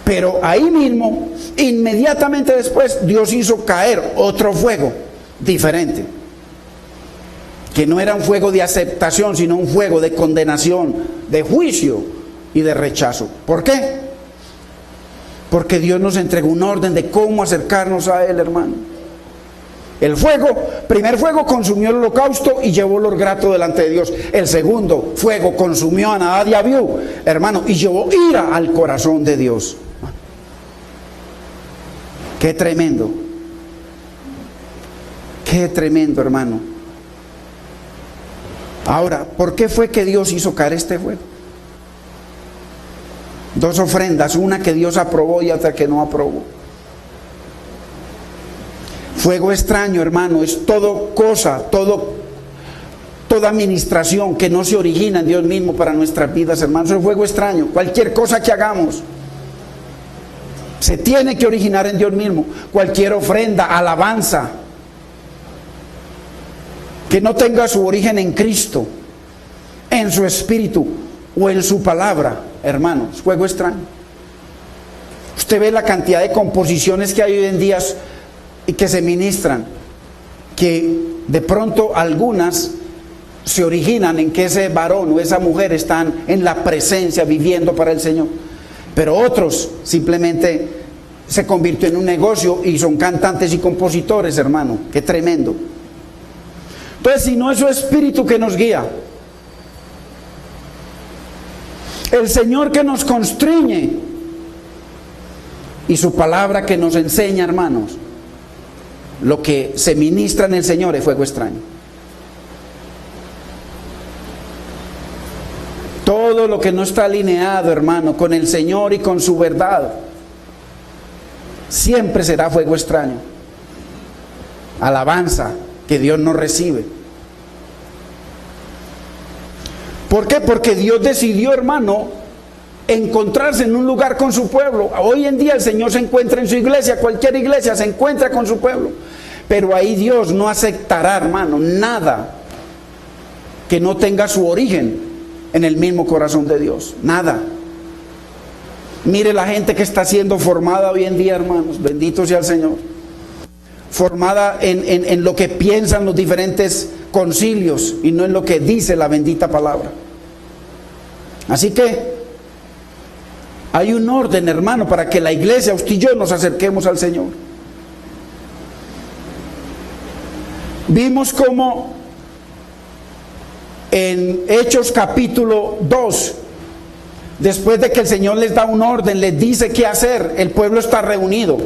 Pero ahí mismo, inmediatamente después, Dios hizo caer otro fuego diferente, que no era un fuego de aceptación, sino un fuego de condenación, de juicio y de rechazo. ¿Por qué? Porque Dios nos entregó un orden de cómo acercarnos a Él, hermano. El fuego, primer fuego consumió el holocausto y llevó olor grato delante de Dios. El segundo fuego consumió a Nadab y Abiú, hermano, y llevó ira al corazón de Dios. Qué tremendo. Qué tremendo, hermano. Ahora, ¿por qué fue que Dios hizo caer este fuego? 2 ofrendas, una que Dios aprobó y otra que no aprobó. Fuego extraño, hermano, es toda administración que no se origina en Dios mismo para nuestras vidas, hermanos. Es fuego extraño. Cualquier cosa que hagamos se tiene que originar en Dios mismo. Cualquier ofrenda, alabanza, que no tenga su origen en Cristo, en su espíritu o en su palabra, hermanos, fuego extraño. Usted ve la cantidad de composiciones que hay hoy en día y que se ministran, que de pronto algunas se originan en que ese varón o esa mujer están en la presencia viviendo para el Señor, pero otros simplemente se convirtió en un negocio y son cantantes y compositores, hermano. Qué tremendo. Entonces, si no es su espíritu que nos guía, el Señor que nos constriñe y su palabra que nos enseña, hermanos, lo que se ministra en el Señor es fuego extraño. Todo lo que no está alineado, hermano, con el Señor y con su verdad, siempre será fuego extraño. Alabanza, que Dios no recibe. ¿Por qué? Porque Dios decidió, hermano, encontrarse en un lugar con su pueblo. Hoy en día el Señor se encuentra en su iglesia, cualquier iglesia se encuentra con su pueblo. Pero ahí Dios no aceptará, hermano, nada que no tenga su origen en el mismo corazón de Dios. Nada. Mire la gente que está siendo formada hoy en día, hermanos. Bendito sea el Señor. Formada en lo que piensan los diferentes concilios y no en lo que dice la bendita palabra. Así que hay un orden, hermano, para que la iglesia, usted y yo, nos acerquemos al Señor. Vimos como en Hechos capítulo 2, después de que el Señor les da un orden, les dice qué hacer, el pueblo está reunido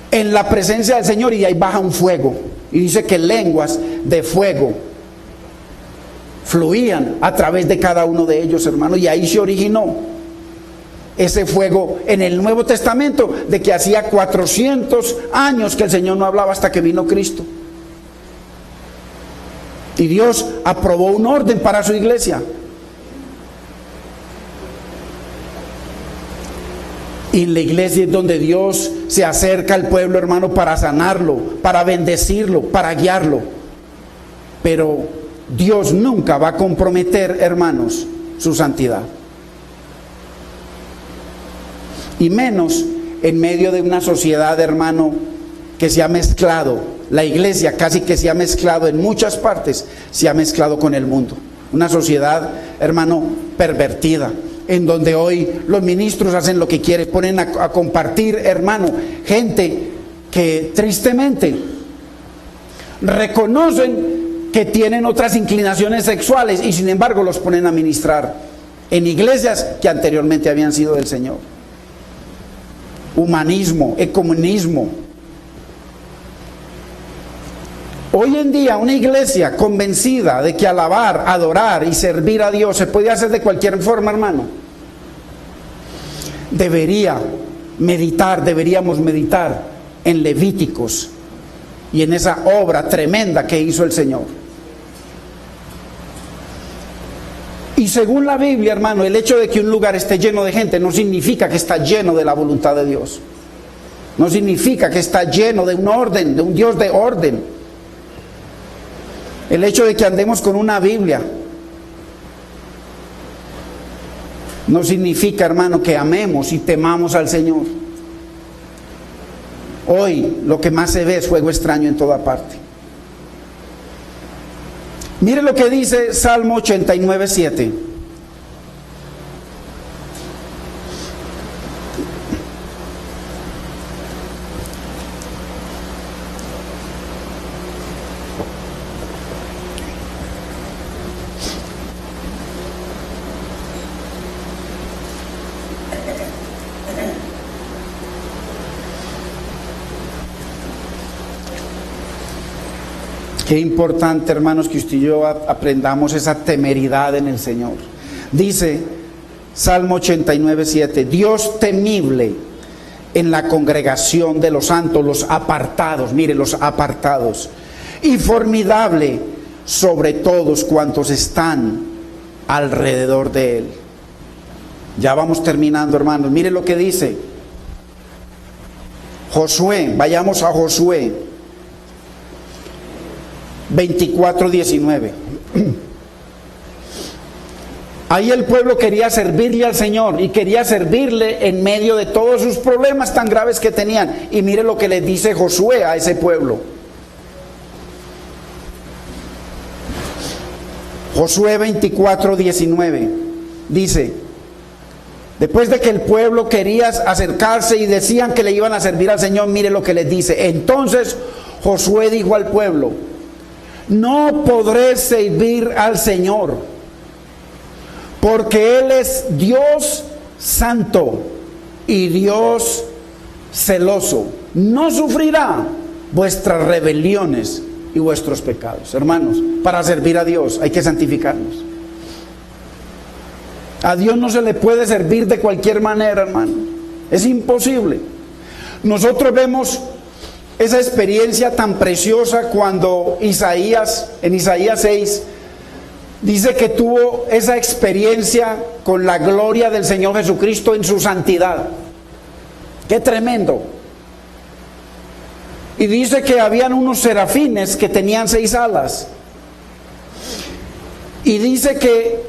en la presencia del Señor y ahí baja un fuego. Y dice que lenguas de fuego fluían a través de cada uno de ellos, hermano, y ahí se originó ese fuego en el Nuevo Testamento, de que hacía 400 años que el Señor no hablaba hasta que vino Cristo. Y Dios aprobó un orden para su iglesia. Y en la iglesia es donde Dios se acerca al pueblo, hermano, para sanarlo, para bendecirlo, para guiarlo. Pero Dios nunca va a comprometer, hermanos, su santidad. Y menos en medio de una sociedad, hermano, que se ha mezclado. La iglesia casi que se ha mezclado en muchas partes, se ha mezclado con el mundo. Una sociedad, hermano, pervertida, en donde hoy los ministros hacen lo que quieren, ponen a compartir, hermano, gente que tristemente reconocen que tienen otras inclinaciones sexuales y sin embargo los ponen a ministrar en iglesias que anteriormente habían sido del Señor. Humanismo, ecumenismo. Hoy en día una iglesia convencida de que alabar, adorar y servir a Dios se puede hacer de cualquier forma, hermano, deberíamos meditar en Levíticos y en esa obra tremenda que hizo el Señor. Y según la Biblia, hermano, el hecho de que un lugar esté lleno de gente no significa que está lleno de la voluntad de Dios. No significa que está lleno de un orden, de un Dios de orden. El hecho de que andemos con una Biblia no significa, hermano, que amemos y temamos al Señor. Hoy lo que más se ve es fuego extraño en toda parte. Mire lo que dice Salmo 89:7. Qué importante, hermanos, que usted y yo aprendamos esa temeridad en el Señor. Dice Salmo 89:7, Dios temible en la congregación de los santos, los apartados, mire, los apartados, y formidable sobre todos cuantos están alrededor de Él. Ya vamos terminando, hermanos. Mire lo que dice Josué, vayamos a Josué 24:19. Ahí el pueblo quería servirle al Señor y quería servirle en medio de todos sus problemas tan graves que tenían. Y mire lo que le dice Josué a ese pueblo. Josué 24:19 dice: después de que el pueblo quería acercarse y decían que le iban a servir al Señor, mire lo que les dice. Entonces Josué dijo al pueblo: no podré servir al Señor, porque Él es Dios santo y Dios celoso. No sufrirá vuestras rebeliones y vuestros pecados. Hermanos, para servir a Dios hay que santificarnos. A Dios no se le puede servir de cualquier manera, hermano. Es imposible. Nosotros vemos esa experiencia tan preciosa cuando en Isaías 6, dice que tuvo esa experiencia con la gloria del Señor Jesucristo en su santidad. ¡Qué tremendo! Y dice que habían unos serafines que tenían 6 alas. Y dice que,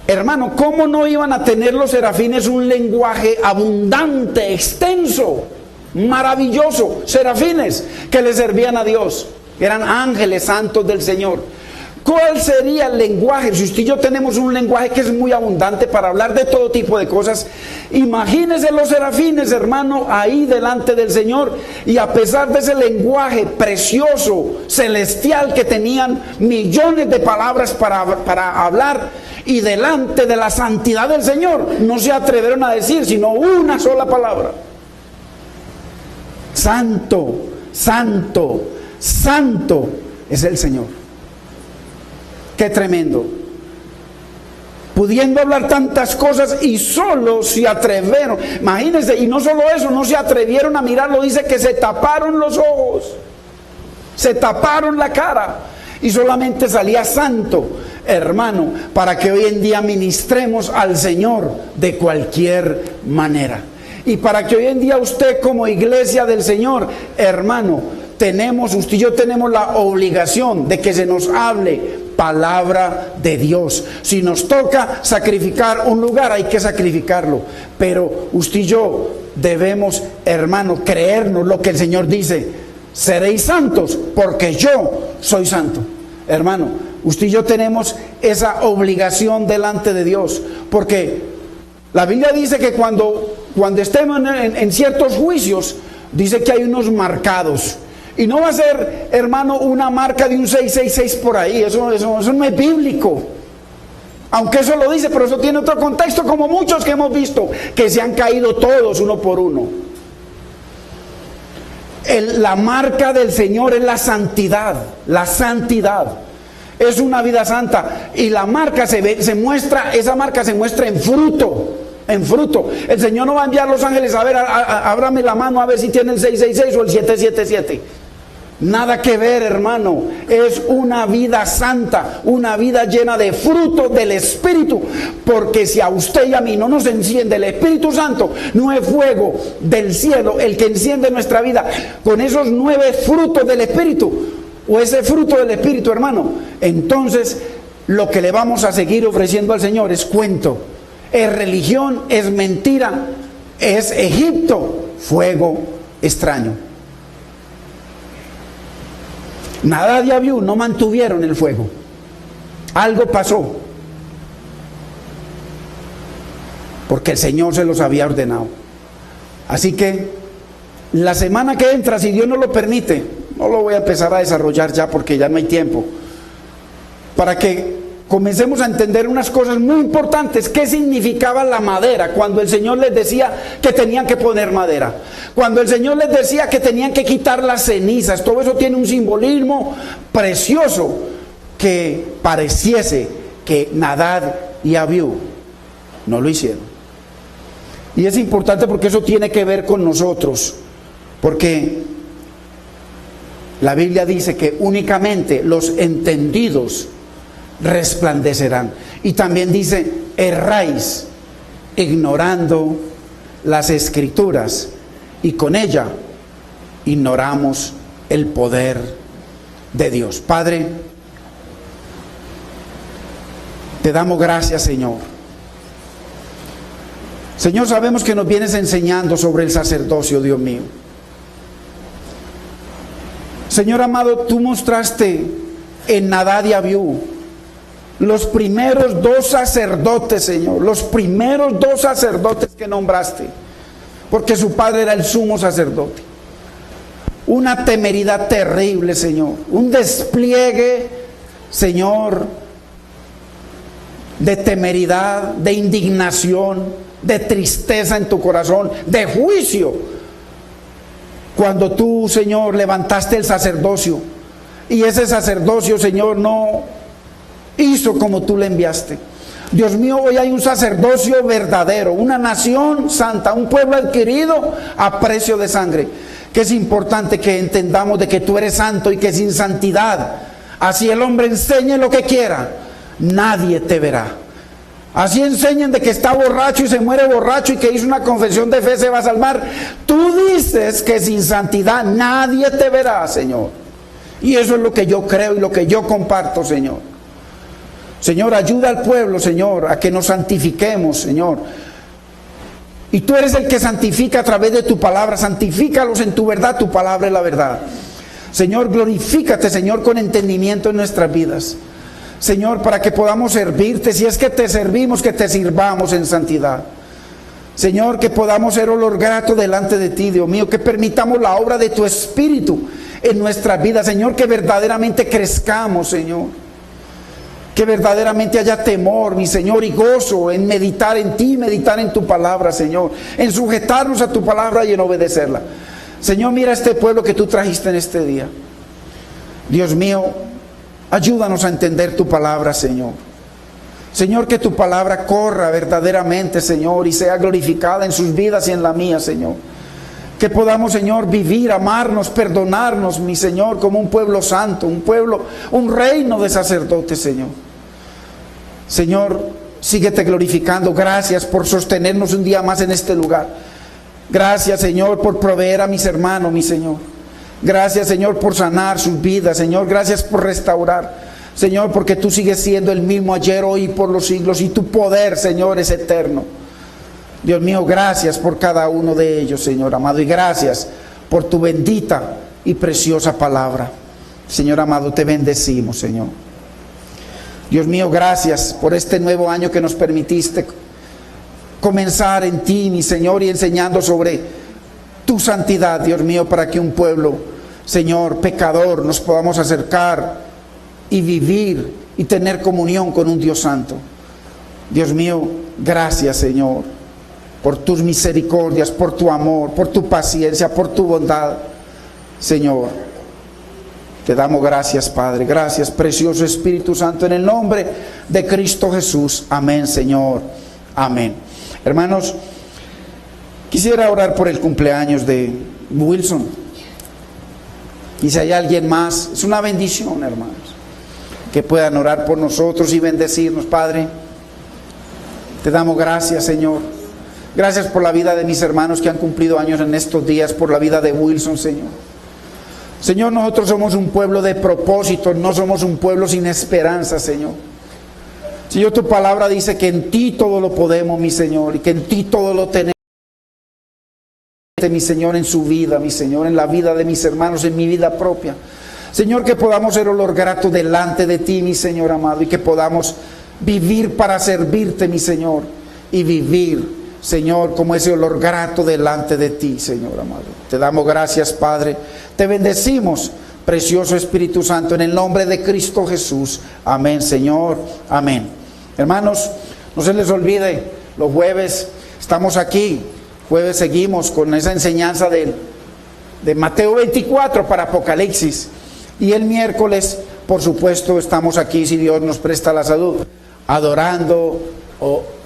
hermano, ¿cómo no iban a tener los serafines un lenguaje abundante, extenso, maravilloso? Serafines que le servían a Dios, eran ángeles santos del Señor. ¿Cuál sería el lenguaje? Si usted y yo tenemos un lenguaje que es muy abundante para hablar de todo tipo de cosas, imagínense los serafines, hermano, ahí delante del Señor, y a pesar de ese lenguaje precioso, celestial, que tenían millones de palabras para hablar, y delante de la santidad del Señor, no se atrevieron a decir sino una sola palabra: santo, santo, santo es el Señor. ¡Qué tremendo! Pudiendo hablar tantas cosas y solo se atrevieron. Imagínense, y no solo eso, no se atrevieron a mirarlo. Dice que se taparon los ojos, se taparon la cara y solamente salía santo, hermano, para que hoy en día ministremos al Señor de cualquier manera. Y para que hoy en día usted, como iglesia del Señor, hermano, usted y yo tenemos la obligación de que se nos hable palabra de Dios. Si nos toca sacrificar un lugar, hay que sacrificarlo, pero usted y yo debemos, hermano, creernos lo que el Señor dice: seréis santos porque yo soy santo. Hermano, usted y yo tenemos esa obligación delante de Dios, porque la Biblia dice que cuando estemos en ciertos juicios, dice que hay unos marcados. Y no va a ser, hermano, una marca de un 666 por ahí. Eso no es bíblico. Aunque eso lo dice, pero eso tiene otro contexto, como muchos que hemos visto, que se han caído todos uno por uno. La marca del Señor es la santidad. La santidad es una vida santa. Y la marca esa marca se muestra en fruto. En fruto. El Señor no va a enviar a los ángeles a ver, ábrame la mano a ver si tiene el 666 o el 777. Nada que ver, hermano. Es una vida santa, una vida llena de fruto del Espíritu. Porque si a usted y a mí no nos enciende el Espíritu Santo, no es fuego del cielo el que enciende nuestra vida con esos 9 frutos del Espíritu, o ese fruto del Espíritu, hermano, entonces lo que le vamos a seguir ofreciendo al Señor es cuento, es religión, es mentira, es Egipto, fuego extraño. Nadab y Abiú no mantuvieron el fuego. Algo pasó, porque el Señor se los había ordenado. Así que la semana que entra, si Dios nos lo permite, no lo voy a empezar a desarrollar ya porque ya no hay tiempo, para que comencemos a entender unas cosas muy importantes. ¿Qué significaba la madera cuando el Señor les decía que tenían que poner madera? Cuando el Señor les decía que tenían que quitar las cenizas. Todo eso tiene un simbolismo precioso, que pareciese que Nadab y Abiú no lo hicieron. Y es importante porque eso tiene que ver con nosotros, porque la Biblia dice que únicamente los entendidos resplandecerán. Y también dice: erráis ignorando las Escrituras, y con ella ignoramos el poder de Dios. Padre, te damos gracias, Señor. Señor, sabemos que nos vienes enseñando sobre el sacerdocio, Dios mío. Señor amado, tú mostraste en Nadab y Abiú los primeros 2 sacerdotes, Señor, los primeros 2 sacerdotes que nombraste, porque su padre era el sumo sacerdote. Una temeridad terrible, Señor, un despliegue, Señor, de temeridad, de indignación, de tristeza en tu corazón, de juicio, cuando tú, Señor, levantaste el sacerdocio, y ese sacerdocio, Señor, no hizo como tú le enviaste. Dios mío, hoy hay un sacerdocio verdadero, una nación santa, un pueblo adquirido a precio de sangre, que es importante que entendamos de que tú eres santo y que sin santidad, así el hombre enseñe lo que quiera, nadie te verá. Así enseñan de que está borracho y se muere borracho y que hizo una confesión de fe, se va a salvar. Tú dices que sin santidad nadie te verá, Señor. Y eso es lo que yo creo y lo que yo comparto, Señor. Señor, ayuda al pueblo, Señor, a que nos santifiquemos, Señor. Y tú eres el que santifica a través de tu palabra. Santifícalos en tu verdad, tu palabra es la verdad. Señor, glorifícate, Señor, con entendimiento en nuestras vidas. Señor, para que podamos servirte, si es que te servimos, que te sirvamos en santidad. Señor, que podamos ser olor grato delante de ti, Dios mío, que permitamos la obra de tu Espíritu en nuestras vidas, Señor, que verdaderamente crezcamos, Señor. Que verdaderamente haya temor, mi Señor, y gozo en meditar en ti, meditar en tu palabra, Señor, en sujetarnos a tu palabra y en obedecerla. Señor, mira este pueblo que tú trajiste en este día. Dios mío, ayúdanos a entender tu palabra, Señor. Señor, que tu palabra corra verdaderamente, Señor, y sea glorificada en sus vidas y en la mía, Señor. Que podamos, Señor, vivir, amarnos, perdonarnos, mi Señor, como un pueblo santo, un pueblo, un reino de sacerdotes, Señor. Señor, síguete glorificando. Gracias por sostenernos un día más en este lugar. Gracias, Señor, por proveer a mis hermanos, mi Señor. Gracias, Señor, por sanar sus vidas, Señor. Gracias por restaurar, Señor, porque tú sigues siendo el mismo ayer, hoy y por los siglos. Y tu poder, Señor, es eterno. Dios mío, gracias por cada uno de ellos, Señor amado. Y gracias por tu bendita y preciosa palabra. Señor amado, te bendecimos, Señor. Dios mío, gracias por este nuevo año que nos permitiste comenzar en ti, mi Señor, y enseñando sobre tu santidad, Dios mío, para que un pueblo, Señor, pecador, nos podamos acercar y vivir y tener comunión con un Dios santo. Dios mío, gracias, Señor, por tus misericordias, por tu amor, por tu paciencia, por tu bondad, Señor. Te damos gracias, Padre. Gracias, precioso Espíritu Santo, en el nombre de Cristo Jesús. Amén, Señor. Amén. Hermanos, quisiera orar por el cumpleaños de Wilson. Y si hay alguien más, es una bendición, hermanos, que puedan orar por nosotros y bendecirnos, Padre. Te damos gracias, Señor. Gracias por la vida de mis hermanos que han cumplido años en estos días, por la vida de Wilson, Señor. Señor, nosotros somos un pueblo de propósito, no somos un pueblo sin esperanza, Señor. Señor, tu palabra dice que en ti todo lo podemos, mi Señor, y que en ti todo lo tenemos, mi Señor, en su vida, mi Señor, en la vida de mis hermanos, en mi vida propia. Señor, que podamos ser olor grato delante de ti, mi Señor amado, y que podamos vivir para servirte, mi Señor, y vivir, Señor, como ese olor grato delante de ti, Señor amado. Te damos gracias, Padre. Te bendecimos, precioso Espíritu Santo, en el nombre de Cristo Jesús. Amén, Señor. Amén. Hermanos, no se les olvide, los jueves estamos aquí. Jueves seguimos con esa enseñanza de Mateo 24 para Apocalipsis. Y el miércoles, por supuesto, estamos aquí, si Dios nos presta la salud, adorando,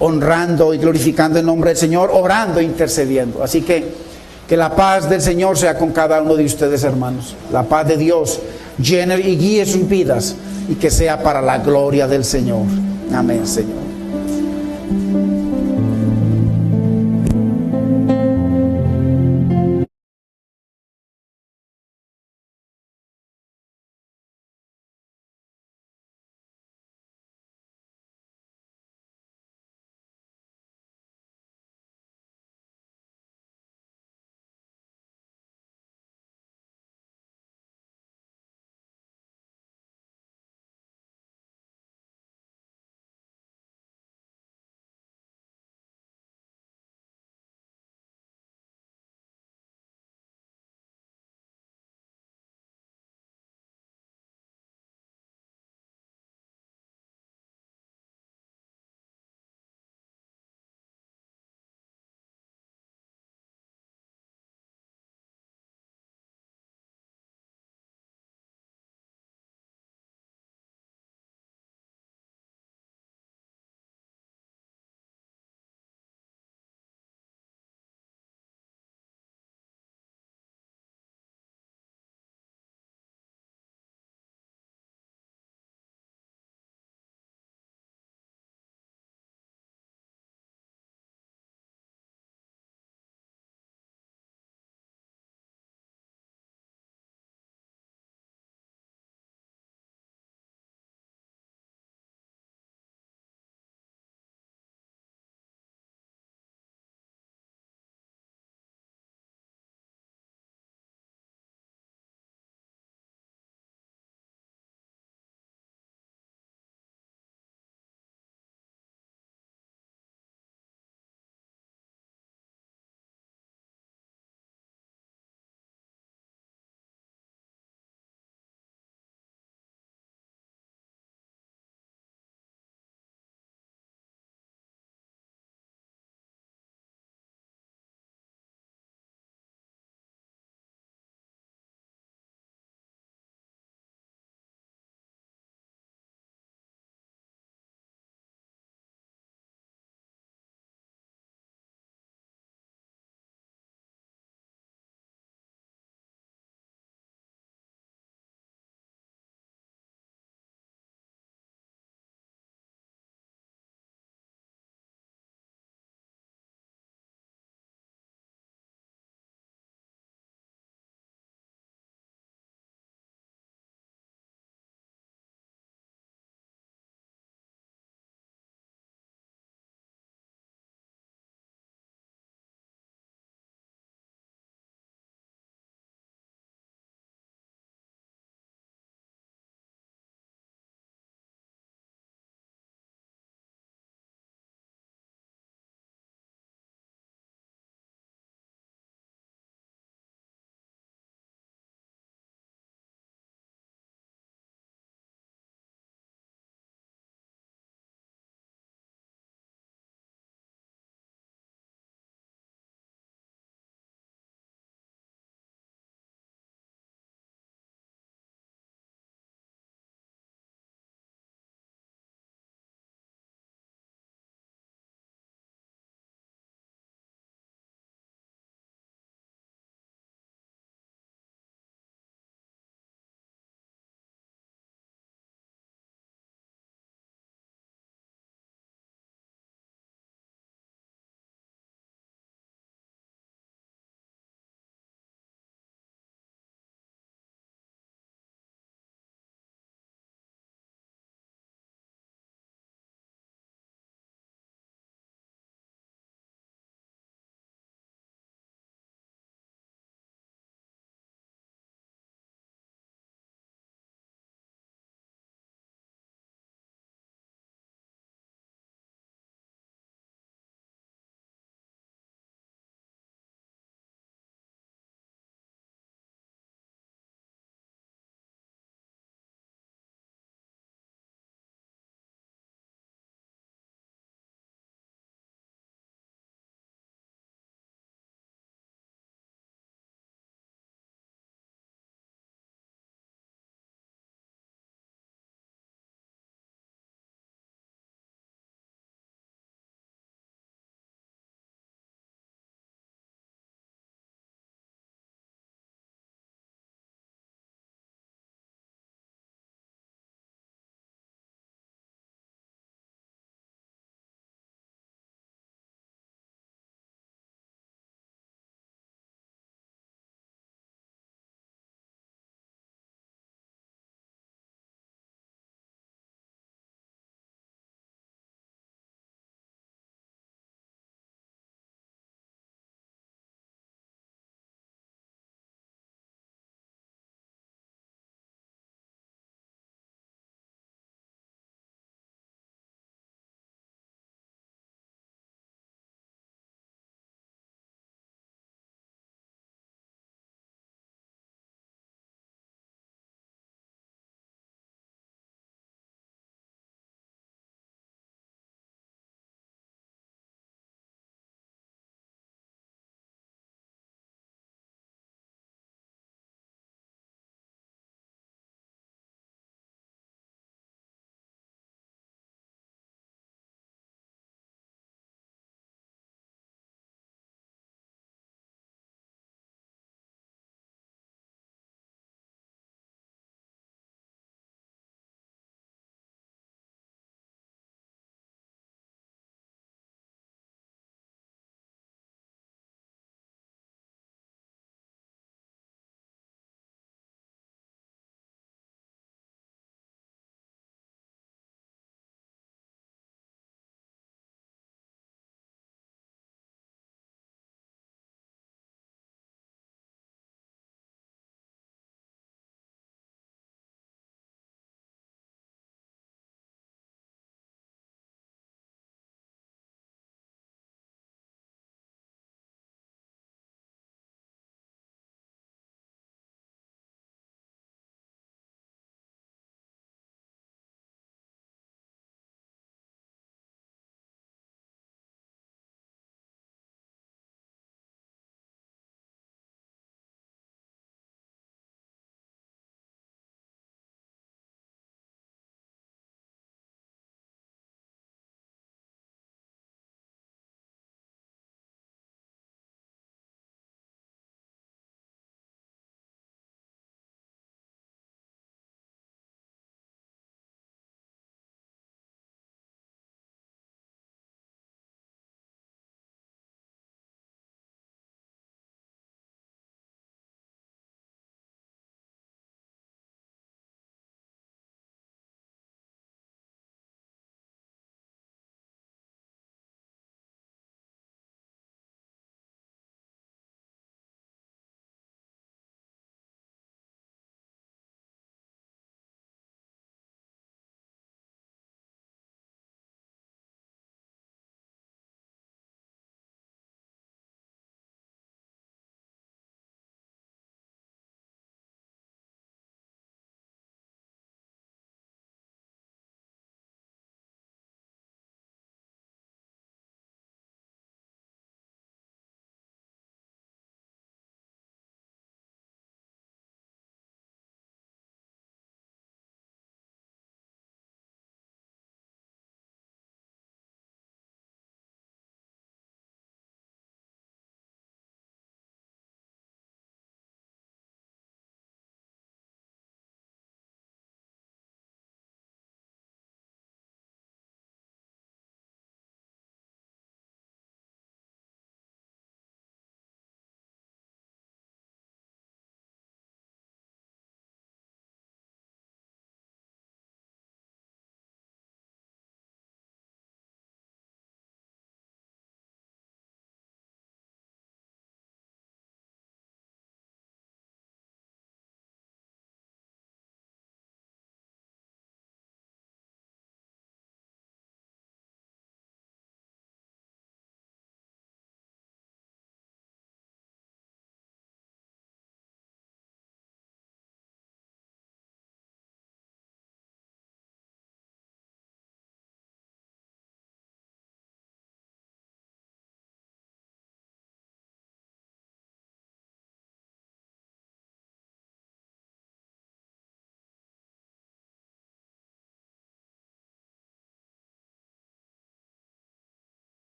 honrando y glorificando el nombre del Señor, orando e intercediendo. Así que la paz del Señor sea con cada uno de ustedes, hermanos. La paz de Dios llene y guíe sus vidas y que sea para la gloria del Señor. Amén, Señor.